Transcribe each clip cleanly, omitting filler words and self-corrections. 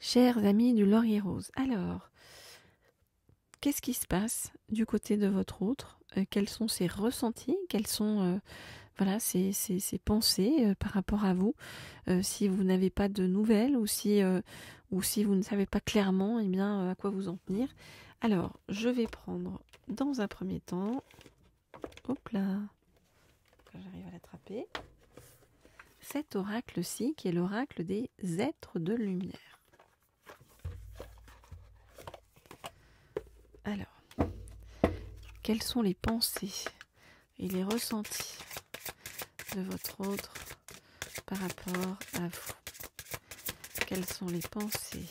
Chers amis du Laurier Rose, alors, qu'est-ce qui se passe du côté de votre autre? Quels sont ses ressentis? Quelles sont voilà, ses pensées par rapport à vous? Si vous n'avez pas de nouvelles ou si vous ne savez pas clairement eh bien, à quoi vous en tenir. Alors, je vais prendre dans un premier temps, hop là, quand j'arrive à l'attraper, cet oracle-ci qui est l'oracle des êtres de lumière. Alors, quelles sont les pensées et les ressentis de votre autre par rapport à vous? Quelles sont les pensées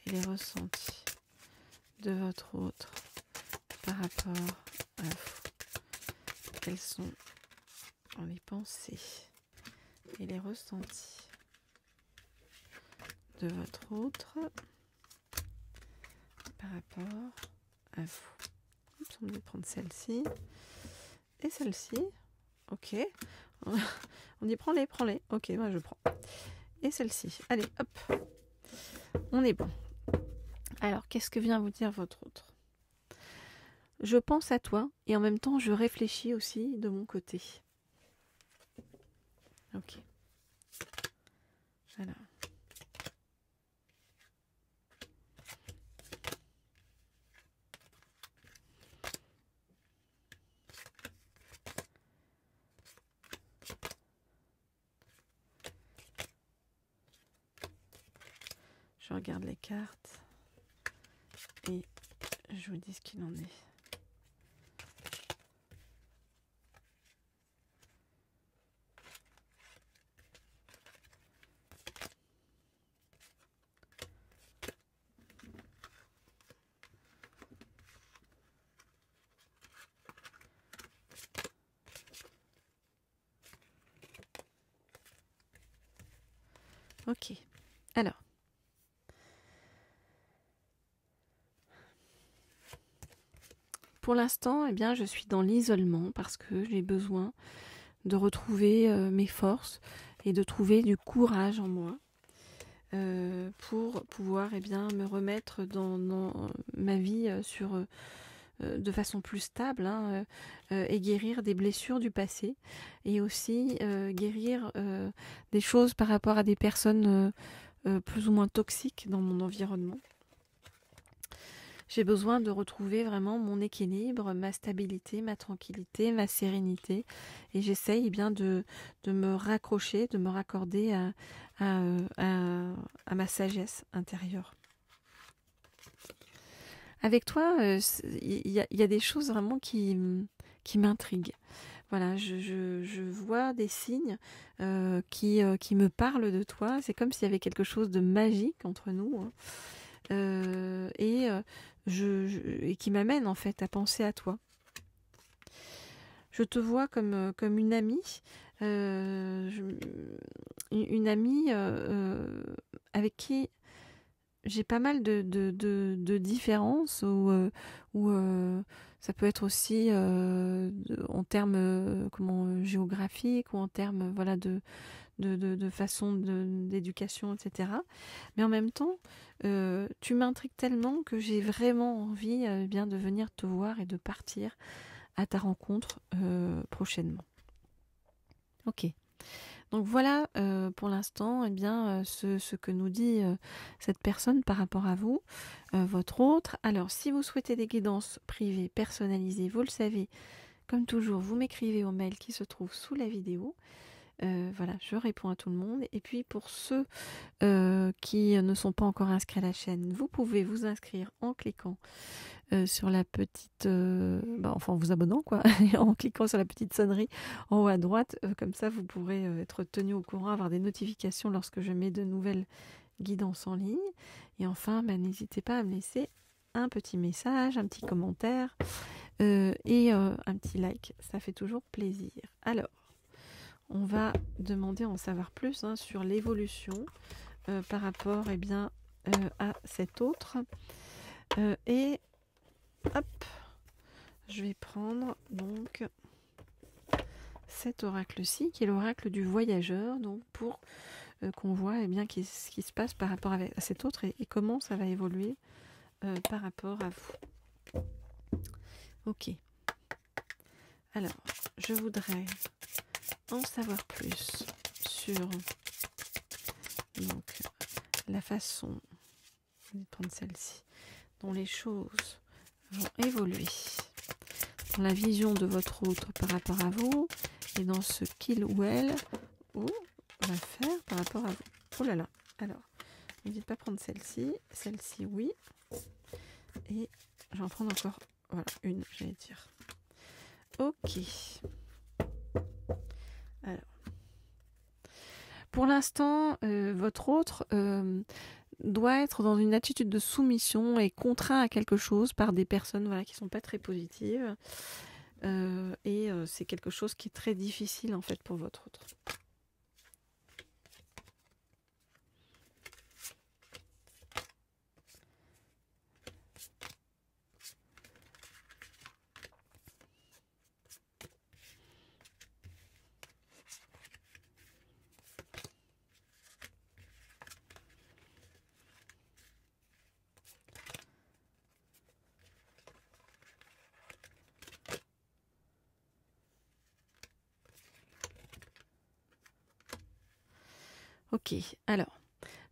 et les ressentis de votre autre par rapport à vous? Quelles sont les pensées et les ressentis de votre autre par rapport à vous? Oups, on va prendre celle-ci et celle-ci. Ok. On dit prends-les. Ok, moi je prends. Et celle-ci. Allez, hop. On est bon. Alors, qu'est-ce que vient vous dire votre autre? Je pense à toi et en même temps je réfléchis aussi de mon côté. Ok. Alors. Je regarde les cartes et je vous dis ce qu'il en est. Ok. Alors. Pour l'instant, eh bien, je suis dans l'isolement parce que j'ai besoin de retrouver mes forces et de trouver du courage en moi pour pouvoir me remettre dans ma vie de façon plus stable et guérir des blessures du passé et aussi guérir des choses par rapport à des personnes plus ou moins toxiques dans mon environnement. J'ai besoin de retrouver vraiment mon équilibre, ma stabilité, ma tranquillité, ma sérénité. Et j'essaye bien de me raccrocher, de me raccorder à ma sagesse intérieure. Avec toi, il y a des choses vraiment qui m'intriguent. Voilà, je vois des signes qui me parlent de toi. C'est comme s'il y avait quelque chose de magique entre nous. Hein. Et qui m'amène en fait à penser à toi. Je te vois comme une amie, une amie avec qui j'ai pas mal de différences ou ça peut être aussi en termes géographiques ou en termes voilà de façon d'éducation, etc. Mais en même temps, tu m'intrigues tellement que j'ai vraiment envie bien de venir te voir et de partir à ta rencontre prochainement. Ok. Donc voilà pour l'instant ce que nous dit cette personne par rapport à vous, votre autre. Alors si vous souhaitez des guidances privées, personnalisées, vous le savez, comme toujours, vous m'écrivez au mail qui se trouve sous la vidéo. Voilà, je réponds à tout le monde. Et puis pour ceux qui ne sont pas encore inscrits à la chaîne, vous pouvez vous inscrire en cliquant sur la petite... en vous abonnant, quoi, en cliquant sur la petite sonnerie en haut à droite. Comme ça, vous pourrez être tenu au courant, avoir des notifications lorsque je mets de nouvelles guidances en ligne. Et enfin, n'hésitez pas à me laisser un petit message, un petit commentaire et un petit like. Ça fait toujours plaisir. Alors, on va demander à en savoir plus sur l'évolution par rapport à cet autre. Et hop, je vais prendre donc cet oracle-ci qui est l'oracle du voyageur, donc pour qu'on voit ce qui se passe par rapport à cet autre et comment ça va évoluer par rapport à vous. Ok. Alors, je voudrais en savoir plus sur donc, la façon, je vais prendre celle-ci, dont les choses vont évoluer dans la vision de votre autre par rapport à vous et dans ce qu'il ou elle va faire par rapport à vous. Oh là là. Alors, ne dites pas prendre celle-ci. Celle-ci, oui. Et je vais en prendre encore, voilà, une, j'allais dire. Ok. Alors. Pour l'instant, votre autre doit être dans une attitude de soumission et contraint à quelque chose par des personnes qui ne sont pas très positives. Et c'est quelque chose qui est très difficile en fait pour votre autre. Ok, alors,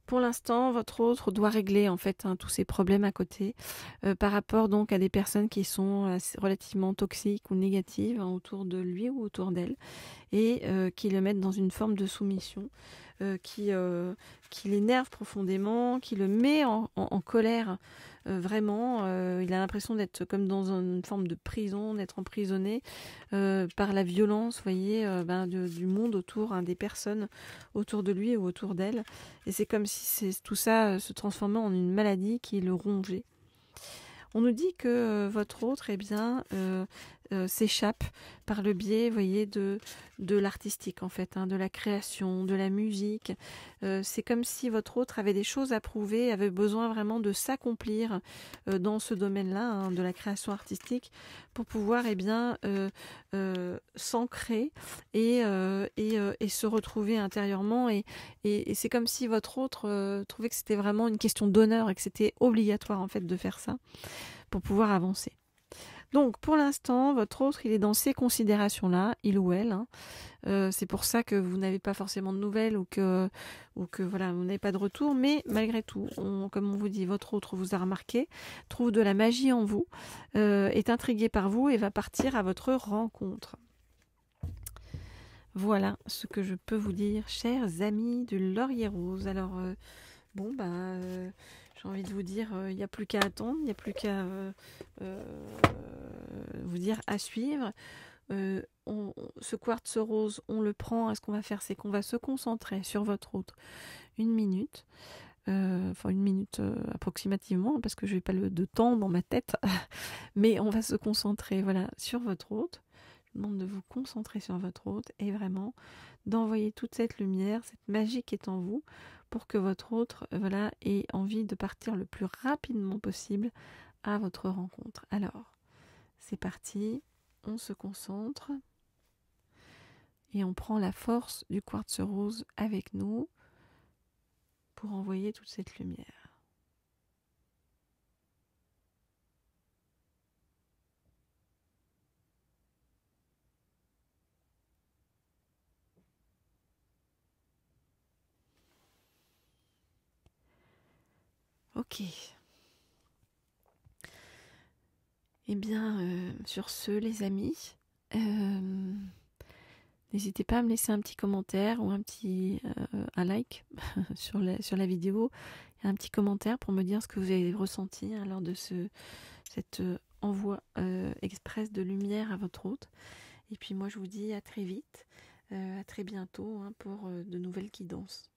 pour l'instant, votre autre doit régler en fait tous ces problèmes à côté par rapport donc à des personnes qui sont relativement toxiques ou négatives autour de lui ou autour d'elle et qui le mettent dans une forme de soumission qui l'énerve profondément, qui le met en colère vraiment. Il a l'impression d'être comme dans une forme de prison, d'être emprisonné par la violence, vous voyez, du monde autour, des personnes autour de lui ou autour d'elle. Et c'est comme si tout ça se transformait en une maladie qui le rongeait. On nous dit que votre autre s'échappe par le biais, vous voyez, de l'artistique en fait, de la création, de la musique. C'est comme si votre autre avait des choses à prouver, avait besoin vraiment de s'accomplir dans ce domaine-là, de la création artistique, pour pouvoir s'ancrer et se retrouver intérieurement. Et c'est comme si votre autre trouvait que c'était vraiment une question d'honneur et que c'était obligatoire en fait de faire ça pour pouvoir avancer. Donc, pour l'instant, votre autre, il est dans ces considérations-là, il ou elle. C'est pour ça que vous n'avez pas forcément de nouvelles ou que voilà, vous n'avez pas de retour. Mais malgré tout, comme on vous dit, votre autre vous a remarqué, trouve de la magie en vous, est intrigué par vous et va partir à votre rencontre. Voilà ce que je peux vous dire, chers amis de Laurier Rose. Alors, j'ai envie de vous dire, il n'y a plus qu'à attendre, il n'y a plus qu'à vous dire à suivre. Ce quartz rose, on le prend. Ce qu'on va faire, c'est qu'on va se concentrer sur votre autre 1 minute. Enfin 1 minute approximativement, parce que je n'ai pas de temps dans ma tête. Mais on va se concentrer sur votre autre. Je vous demande de vous concentrer sur votre autre et vraiment d'envoyer toute cette lumière, cette magie qui est en vous, pour que votre autre ait envie de partir le plus rapidement possible à votre rencontre. Alors, c'est parti, on se concentre et on prend la force du quartz rose avec nous pour envoyer toute cette lumière. Ok. Eh bien, sur ce, les amis, n'hésitez pas à me laisser un petit commentaire ou un like sur la vidéo et un petit commentaire pour me dire ce que vous avez ressenti lors de cet envoi express de lumière à votre hôte. Et puis moi, je vous dis à très vite, à très bientôt pour de nouvelles guidances.